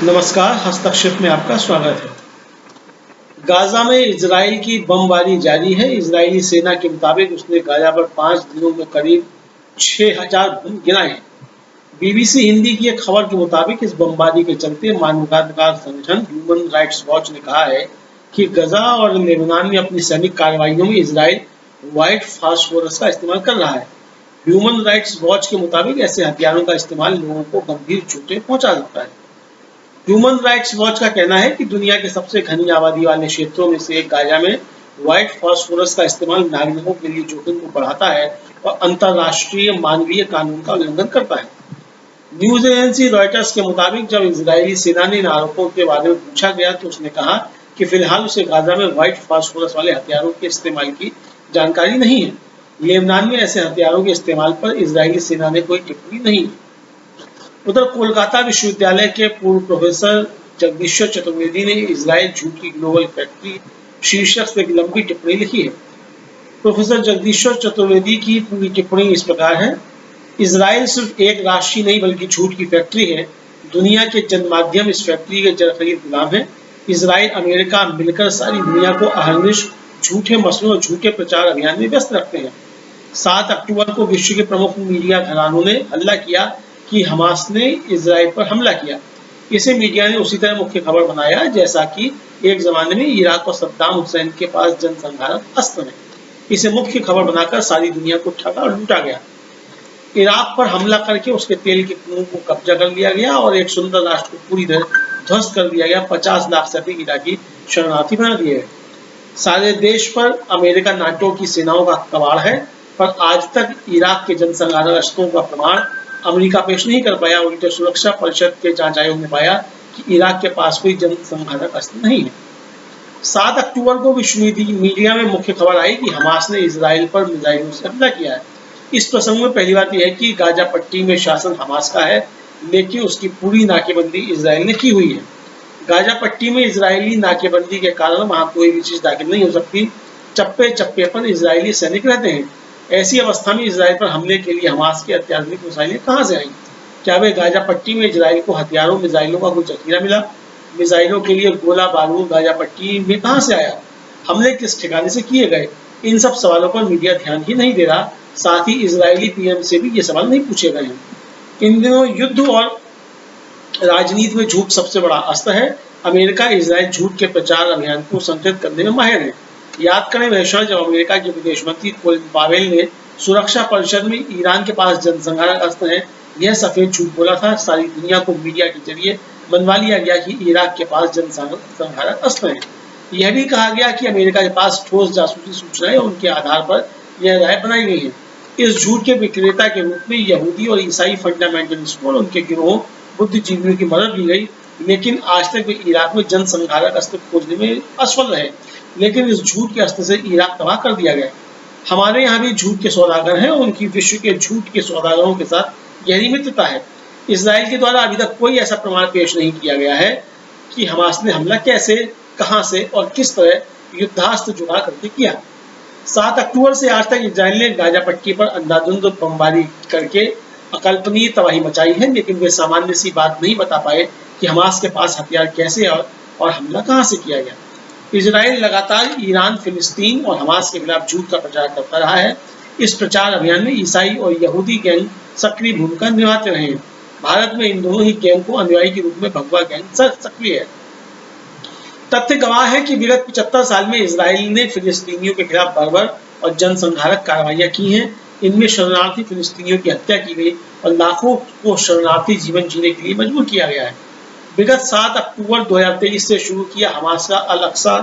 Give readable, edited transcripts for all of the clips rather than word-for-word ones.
नमस्कार, हस्तक्षेप में आपका स्वागत है। गाजा में इजराइल की बमबारी जारी है। इजरायली सेना के मुताबिक उसने गाजा पर 5 दिनों में करीब 6000 बम गिराए हैं। बीबीसी हिंदी की एक खबर के मुताबिक इस बमबारी के चलते मानवाधिकार संगठन ह्यूमन राइट्स वॉच ने कहा है कि गाजा और लेबनान में अपनी सैनिक कार्रवाइयों में इजराइल व्हाइट फास्फोरस का इस्तेमाल कर रहा है। ह्यूमन राइट्स वॉच के मुताबिक ऐसे हथियारों का इस्तेमाल लोगों को गंभीर चोटें पहुंचा सकता है। ह्यूमन राइट्स वॉच का कहना है कि दुनिया के सबसे घनी आबादी वाले क्षेत्रों में से एक गाजा में व्हाइट फास्फोरस का इस्तेमाल नागरिकों के लिए जोखिम को बढ़ाता है और अंतर्राष्ट्रीय मानवीय कानून का उल्लंघन करता है। न्यूज एजेंसी रॉयटर्स के मुताबिक जब इजरायली सेना ने इन आरोपों के बारे में पूछा गया तो उसने कहा कि फिलहाल उसे गाजा में व्हाइट फास्फोरस वाले हथियारों के इस्तेमाल की जानकारी नहीं है। लेबनान में ऐसे हथियारों के इस्तेमाल पर इजरायली सेना ने कोई टिप्पणी नहीं की। उधर कोलकाता विश्वविद्यालय के पूर्व प्रोफेसर जगदीश्वर चतुर्वेदी ने इजराइल झूठ की ग्लोबल फैक्ट्री शीर्षक से एक लंबी टिप्पणी लिखी है। प्रोफेसर जगदीश्वर चतुर्वेदी की पूरी टिप्पणी इस प्रकार है। इजराइल सिर्फ एक राष्ट्र नहीं बल्कि झूठ की फैक्ट्री है। दुनिया के जनमाध्यम इस फैक्ट्री के जरखरीद गुलाम है। इजराइल अमेरिका मिलकर सारी दुनिया को अहरनिश झूठे मसलों और झूठे प्रचार अभियान में व्यस्त रखते हैं। 7 अक्टूबर को विश्व के प्रमुख मीडिया घरानों ने हल्ला किया कि हमास ने इजराइल पर हमला किया। इसे मीडिया ने उसी तरह मुख्य खबर बनाया जैसा कि एक जमाने में इराक और सद्दाम हुसैन के पास जनसंहारक अस्त्र है। इसे मुख्य खबर बनाकर सारी दुनिया को ठगा और लूटा गया। इराक पर हमला करके उसके तेल के कुओं को कब्जा कर लिया गया और एक सुंदर राष्ट्र को पूरी तरह ध्वस्त कर दिया गया। 50 लाख से अधिक इराकी शरणार्थी बना दिए गए। सारे देश पर अमेरिका नाटो की सेनाओं का कबाड़ है, पर आज तक इराक के जनसंहारक अस्त्रों का प्रमाण अमेरिका पेश नहीं कर पाया। उल्टे सुरक्षा परिषद के जांच आयोग ने पाया कि इराक के पास कोई जनसंहारक अस्त्र नहीं है। 7 अक्टूबर को विश्व मीडिया में मुख्य खबर आई कि हमास ने इजराइल पर मिसाइलों से हमला किया है। इस प्रसंग में पहली बात यह है कि गाजा पट्टी में शासन हमास का है, लेकिन उसकी पूरी नाकेबंदी इजराइल ने की हुई है। गाजा पट्टी में इजरायली नाकेबंदी के कारण वहां कोई भी चीज दाखिल नहीं हो सकती। चप्पे चप्पे पर इजरायली सैनिक रहते हैं। ऐसी अवस्था में इजराइल पर हमले के लिए हमास की अत्याधुनिक मिसाइलें कहां से आई? क्या वे गाजा पट्टी में इजराइल को हथियारों मिसाइलों का कोई जखीरा मिला? मिसाइलों के लिए गोला बारूद गाजा पट्टी में कहां से आया? हमले किस ठिकाने से किए गए? इन सब सवालों पर मीडिया ध्यान ही नहीं दे रहा। साथ ही इजरायली पीएम से भी ये सवाल नहीं पूछे गए हैं। इन दिनों युद्ध और राजनीति में झूठ सबसे बड़ा अस्त्र है। अमेरिका इजराइल झूठ के प्रचार अभियान को संगठित करने में माहिर है। याद करें वह क्षण जब अमेरिका के विदेश मंत्री कोलिन पावेल ने सुरक्षा परिषद में ईरान के पास जनसंहारक अस्त्र है यह सफेद झूठ बोला था। सारी दुनिया को मीडिया के जरिए मनवा लिया गया कि इराक के पास जनसंहारक अस्त्र है। यह भी कहा गया कि अमेरिका के पास ठोस जासूसी सूचनाएं और उनके आधार पर यह राय बनाई गई है। इस झूठ के विक्रेता के रूप में यहूदी और ईसाई फंडामेंटलिस्ट और उनके गिरोह बुद्धिजीवियों की मदद ली गई, लेकिन आज तक वे इराक में जनसंहारक अस्त्र खोजने में असफल रहे। लेकिन इस झूठ के अस्त्र से इराक तबाह कर दिया गया। हमारे यहाँ भी झूठ के सौदागर हैं और उनकी विश्व के झूठ के सौदागरों के साथ गहरी मित्रता है। इजराइल के द्वारा अभी तक कोई ऐसा प्रमाण पेश नहीं किया गया है कि हमास ने हमला कैसे, कहां से और किस तरह युद्धास्त्र जुड़ा करके किया। 7 अक्टूबर से आज तक इजराइल ने गाजा पट्टी पर अंधाधुंध बमबारी करके अकल्पनीय तबाही मचाई है, लेकिन वे सामान्य सी बात नहीं बता पाए कि हमास के पास हथियार कैसे और हमला कहां से किया गया। इजराइल लगातार ईरान, फिलिस्तीन और हमास के खिलाफ झूठ का प्रचार करता रहा है। इस प्रचार अभियान में ईसाई और यहूदी गैंग सक्रिय भूमिका निभाते रहे हैं। भारत में इन दोनों ही गैंग को अनुयायी के रूप में भगवा गैंग सक्रिय है। तथ्य गवाह है कि विगत 75 साल में इजराइल ने फिलिस्तीनियों के खिलाफ बर्बर और जनसंहारक कार्रवाइयां की हैं। इनमें शरणार्थी फिलिस्तीनियों की हत्या की गई और लाखों को शरणार्थी जीवन जीने के लिए मजबूर किया गया है। विगत 7 अक्टूबर 2023 से शुरू किया हमास का अल-अक्सा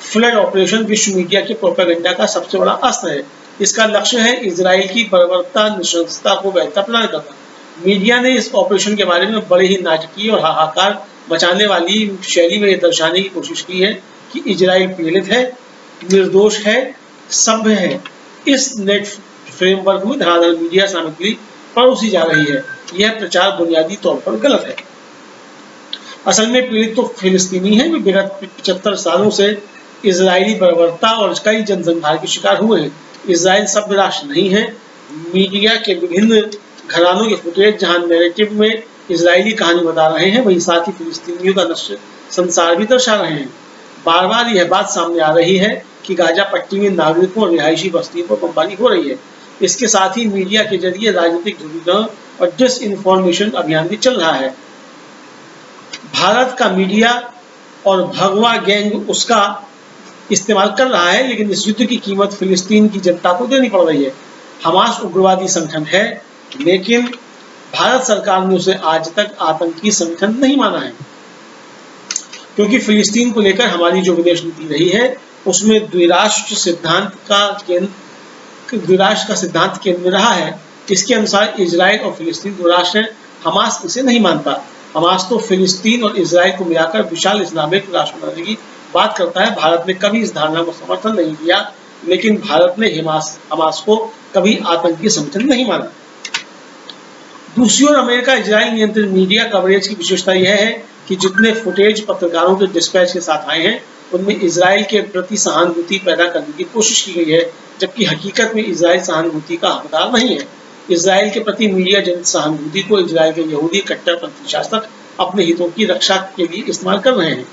फ्लड ऑपरेशन विश्व मीडिया के प्रोपेगेंडा का सबसे बड़ा अस्त्र है। इसका लक्ष्य है इजराइल की बर्बरता, नृशंसता को बेहतर प्रदान करना। मीडिया ने इस ऑपरेशन के बारे में बड़े ही नाटकीय और हाहाकार मचाने वाली शैली में यह दर्शाने की कोशिश की है कि इजराइल पीड़ित है, निर्दोष है, सभ्य है। इस नेट फ्रेमवर्क में धराधर मीडिया सामग्री परोसी जा रही है। यह प्रचार बुनियादी तौर पर गलत है। असल में पीड़ित तो फिलिस्तीनी है, वे विगत 75 सालों से इजरायली बर्बरता और कई जनसंहार के शिकार हुए हैं। इजराइल सभ्य राष्ट्र नहीं है। मीडिया के विभिन्न घरानों के फुटेज जहां नैरेटिव में इजरायली कहानी बता रहे हैं, वहीं साथ ही फिलिस्तीनियों का नक्श संसार भी दर्शा रहे हैं। बार बार यह बात सामने आ रही है कि गाजा पट्टी में नागरिकों और रिहायशी बस्तियों पर बमबारी हो रही है। इसके साथ ही मीडिया के जरिए राजनीतिक ध्रुवीकरण और डिसइंफॉर्मेशन अभियान भी चल रहा है। भारत का मीडिया और भगवा गैंग उसका इस्तेमाल कर रहा है, लेकिन इस युद्ध की कीमत फिलिस्तीन की जनता को देनी पड़ रही है। हमास उग्रवादी संगठन है, लेकिन भारत सरकार ने उसे आज तक आतंकी संगठन नहीं माना है, क्योंकि फिलिस्तीन को लेकर हमारी जो विदेश नीति रही है उसमें द्विराष्ट्र का सिद्धांत केंद्र में रहा है। इसके अनुसार इजराइल और फिलिस्तीन दो राष्ट्र हैं। हमास इसे नहीं मानता। हमास तो फिलिस्तीन और इजराइल को मिलाकर विशाल इस्लामिक राष्ट्र बनाने की बात करता है। भारत ने कभी इस धारणा को समर्थन नहीं किया, लेकिन भारत ने हमास को कभी आतंकी संगठन नहीं माना। दूसरी ओर अमेरिका इजराइल नियंत्रित मीडिया कवरेज की विशेषता यह है कि जितने फुटेज पत्रकारों के डिस्पैच के साथ आए हैं उनमें इजराइल के प्रति सहानुभूति पैदा करने की कोशिश की गई है, जबकि हकीकत में इजराइल सहानुभूति का हकदार नहीं है। इजराइल के प्रति मीडिया जनित सहानुभूति को इजराइल के यहूदी कट्टरपंथी शासक अपने हितों की रक्षा के लिए इस्तेमाल कर रहे हैं।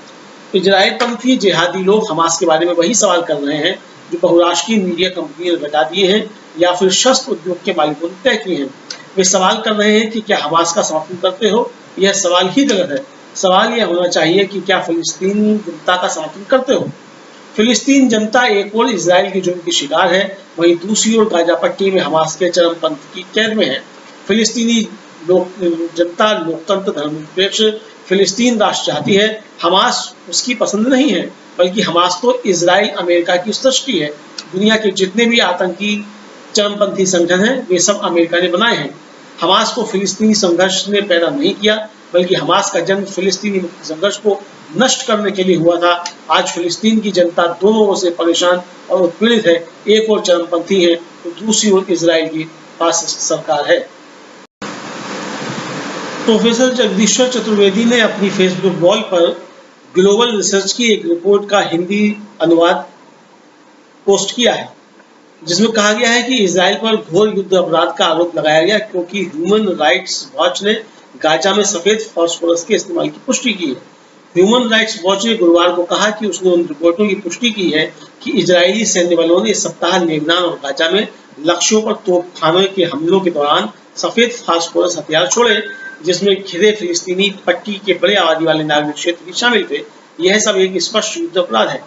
इजराइल पंथी जिहादी लोग हमास के बारे में वही सवाल कर रहे हैं जो बहुराष्ट्रीय मीडिया कंपनियों ने बता दिए हैं या फिर शस्त्र उद्योग के मालिकों ने तय किए हैं। वे सवाल कर रहे हैं कि क्या हमास का समर्थन करते हो? यह सवाल ही गलत है। सवाल यह होना चाहिए कि क्या फिलिस्तीनी जनता का समर्थन करते हो? फिलिस्तीन जनता एक ओर इजराइल के जुर्म की शिकार है, वहीं दूसरी ओर गाजा पट्टी में हमास के चरमपंथ की कैद में है। फिलिस्तीनी जनता लोकतंत्र धर्मनिरपेक्ष फिलिस्तीन राष्ट्र चाहती है। हमास उसकी पसंद नहीं है, बल्कि हमास तो इजराइल अमेरिका की सृष्टि है। दुनिया के जितने भी आतंकी चरमपंथी संगठन हैं वे सब अमेरिका ने बनाए हैं। हमास को फिलिस्तीनी संघर्ष ने पैदा नहीं किया, बल्कि हमास का जन्म फिलिस्तीनी मुक्ति संघर्ष को नष्ट करने के लिए हुआ था। आज फिलिस्तीन की जनता दोनों ओर से परेशान और उत्पीड़ित है। एक ओर चरमपंथी है तो दूसरी ओर इजराइल की फासिस्ट सरकार है। प्रोफेसर जगदीश्वर चतुर्वेदी ने अपनी फेसबुक वॉल पर ग्लोबल रिसर्च की एक रिपोर्ट का हिंदी अनुवाद पोस्ट किया है, जिसमें कहा गया है कि इजराइल पर घोर युद्ध अपराध का आरोप लगाया गया, क्योंकि ह्यूमन राइट्स वॉच ने गाजा में सफेद फास्फोरस के इस्तेमाल की पुष्टि की है। ह्यूमन राइट्स वॉच ने गुरुवार को कहा कि उसने उन रिपोर्टों की पुष्टि की है कि इजरायली सैन्य बलों ने इस सप्ताह लेबनान और गाजा में लक्ष्यों पर तोपखानों के हमलों के दौरान सफेद फास्फोरस हथियार छोड़े, जिसमें घिरे फिलिस्तीनी पट्टी के बड़े आबादी वाले नागरिक क्षेत्र भी शामिल थे। यह सब एक स्पष्ट युद्ध अपराध है।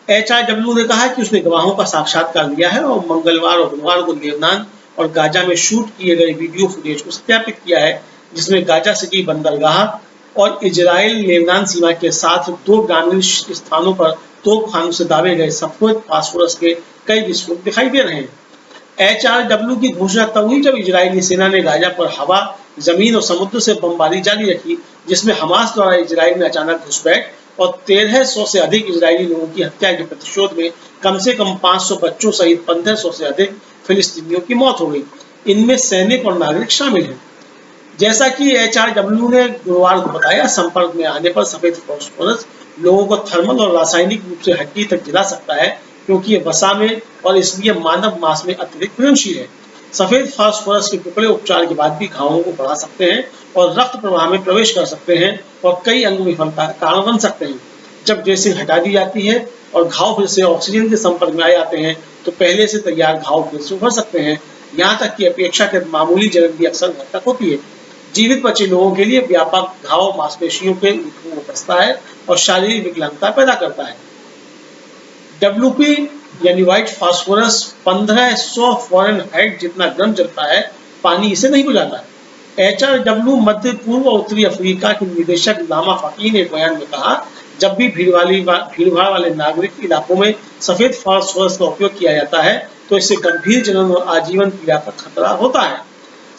HRW ने कहा कि उसने गवाहों का साक्षात्कार लिया है और मंगलवार और बुधवार को लेबनान और गाजा में शूट किए गए वीडियो फुटेज को सत्यापित किया है, जिसमें गाजा सिटी बंदरगाह और इजराइल लेबनान सीमा के साथ दो ग्रामीण स्थानों पर तोपखानों से दावे गए सफेद फास्फोरस के कई विस्फोट दिखाई दे रहे हैं। HRW की घोषणा तब हुई जब इजरायली सेना ने गाजा पर हवा, जमीन और समुद्र से बमबारी जारी रखी, जिसमें हमास द्वारा इजराइल में अचानक घुसपैठ और 1300 से अधिक इजरायली लोगों की हत्या के प्रतिशोध में कम से कम 500 बच्चों सहित 1500 से अधिक फिलिस्तीनियों की मौत हो गई। इनमें सैनिक और नागरिक शामिल हैं। जैसा कि HRW ने गुरुवार को बताया, संपर्क में आने पर सफेद फास्फोरस लोगों को थर्मल और रासायनिक रूप से हड्डी तक जला सकता है, क्योंकि ये वसा में और इसलिए मानव मांस में अत्यधिक घुलनशील है। सफेद फास्फोरस के टुकड़े उपचार के बाद भी घावों को बढ़ा सकते हैं और रक्त प्रवाह में प्रवेश कर सकते हैं और कई अंग विफलता का कारण बन सकते हैं। जब ड्रेसिंग हटा दी जाती है और घाव फिर से ऑक्सीजन के संपर्क में आ जाते हैं तो पहले से तैयार घाव फिर से उभर सकते हैं। यहाँ तक कि अपेक्षाकृत मामूली जलन भी अक्सर घातक होती है। जीवित बचे लोगों के लिए व्यापक घाव मांसपेशियों के ऊतकों को कसता है और शारीरिक विकलांगता पैदा करता है। WP यानी व्हाइट फास्फोरस 1500 फ़ारेनहाइट जितना गर्म जलता है, पानी इसे नहीं बुझाता। HRW मध्य पूर्व और उत्तरी अफ्रीका के निदेशक लामा फ़की ने एक बयान में कहा, जब भी भीड़भाड़ वाले नागरिक इलाकों में सफेद फास्फोरस का उपयोग किया जाता है तो इससे गंभीर जलन और आजीवन पीड़ा का खतरा होता है।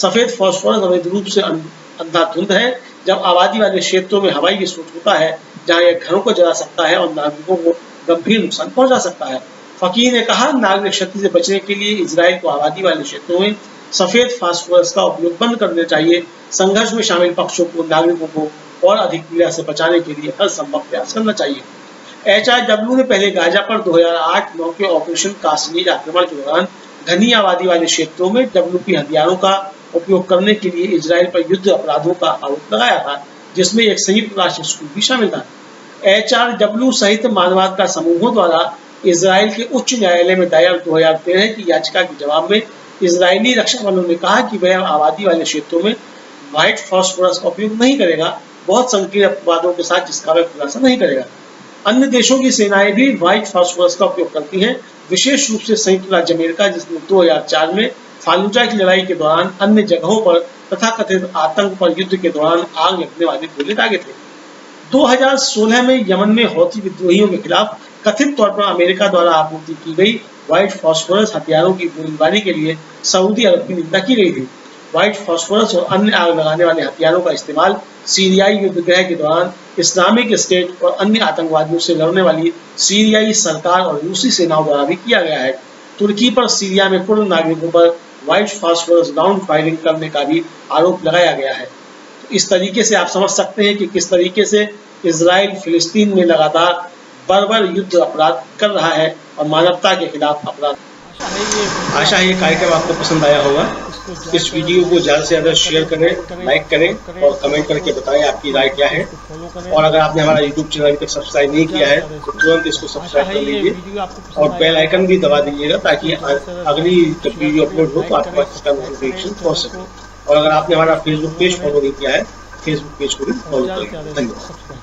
सफेद फास्फोरस अवैध रूप से अंधाधुंध है। जब आबादी वाले क्षेत्रों में हवाई विस्फोट होता है जहां यह घरों को जला सकता है और नागरिकों को गंभीर नुकसान पहुंचा सकता है। फकीर ने कहा, नागरिक क्षति से बचने के लिए इजराइल को आबादी वाले क्षेत्रों में सफेद फास्फोरस का उपयोग बंद कर देना चाहिए। संघर्ष में शामिल पक्षों को नागरिकों को और अधिक पीड़ा से बचाने के लिए हर संभव प्रयास करना चाहिए। HRW ने पहले गाजा पर 2008-9 के ऑपरेशन कासमीर आक्रमण के दौरान घनी आबादी वाले क्षेत्रों में WP हथियारों का उपयोग करने के लिए इजराइल पर युद्ध अपराधों का आरोप लगाया था, जिसमें एक संयुक्त राष्ट्र स्कूल भी शामिल था। HRW सहित मानवाधिकार का समूहों द्वारा इजराइल के उच्च न्यायालय में दायर 2013 की याचिका के जवाब में इजरायली रक्षा बलों ने कहा कि वह आबादी वाले क्षेत्रों में व्हाइट फास्फोरस का उपयोग नहीं करेगा, बहुत संकीर्ण अपवादों के साथ जिसका वह खुलासा नहीं करेगा। अन्य देशों की सेनाएं भी व्हाइट फास्फोरस का उपयोग करती हैं, विशेष रूप से संयुक्त राज्य अमेरिका, जिसने 2004 में फालूजा की लड़ाई के दौरान अन्य जगहों पर तथाकथित आतंक पर युद्ध के दौरान आग लगने वाले गोले दागे थे। 2016 में यमन में हौथी विद्रोहियों के खिलाफ कथित तौर पर अमेरिका द्वारा आपूर्ति की गई व्हाइट फास्फोरस हथियारों की गोलीबारी के लिए सऊदी अरब की निंदा की गई थी। व्हाइट फास्फोरस और अन्य आग लगाने वाले हथियारों का इस्तेमाल सीरियाई युद्धगृह के दौरान इस्लामिक स्टेट और अन्य आतंकवादियों से लड़ने वाली सीरियाई सरकार और रूसी सेनाओं द्वारा भी किया गया है। तुर्की पर सीरिया में कुर्द नागरिकों पर व्हाइट फास्फोरस ग्राउंड फायरिंग करने का भी आरोप लगाया गया है। तो इस तरीके से आप समझ सकते हैं कि किस तरीके से इजराइल फिलिस्तीन में लगातार बर्बर युद्ध अपराध कर रहा है और मानवता के खिलाफ अपराध। आशा है ये कार्यक्रम आपको पसंद आया होगा। इस वीडियो को ज़्यादा से ज़्यादा शेयर करें, लाइक करें और कमेंट करके बताएं आपकी राय क्या है। और अगर आपने हमारा यूट्यूब चैनल अभी तक सब्सक्राइब नहीं किया है तो तुरंत इसको सब्सक्राइब कर लीजिए और बेल आइकन भी दबा दीजिएगा, ताकि अगली जब वीडियो अपलोड हो तो आपके पास इसका नोटिफिकेशन पहुंच सके। और अगर आपने हमारा फेसबुक पेज फॉलो नहीं किया है, फेसबुक पेज को भी फॉलो करें। धन्यवाद।